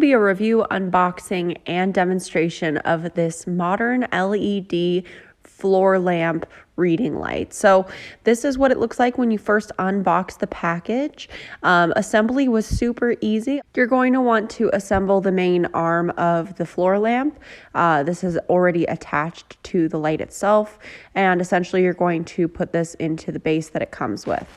be a review, unboxing, and demonstration of this modern LED floor lamp reading light. So this is what it looks like when you first unbox the package. Assembly was super easy. You're going to want to assemble the main arm of the floor lamp. This is already attached to the light itself, and essentially you're going to put this into the base that it comes with.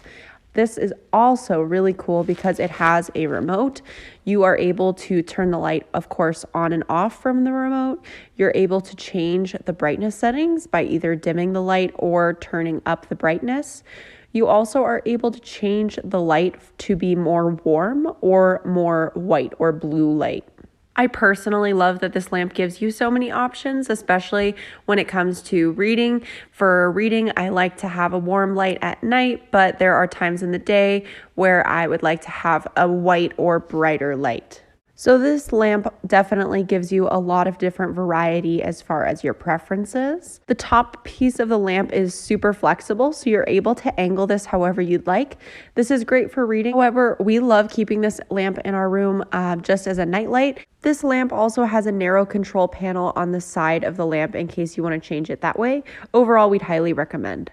This is also really cool because it has a remote. You are able to turn the light, of course, on and off from the remote. You're able to change the brightness settings by either dimming the light or turning up the brightness. You also are able to change the light to be more warm or more white or blue light. I personally love that this lamp gives you so many options, especially when it comes to reading. For reading, I like to have a warm light at night, but there are times in the day where I would like to have a white or brighter light. So this lamp definitely gives you a lot of different variety as far as your preferences. The top piece of the lamp is super flexible, so you're able to angle this however you'd like. This is great for reading. However, we love keeping this lamp in our room just as a nightlight. This lamp also has a narrow control panel on the side of the lamp in case you want to change it that way. Overall, we'd highly recommend.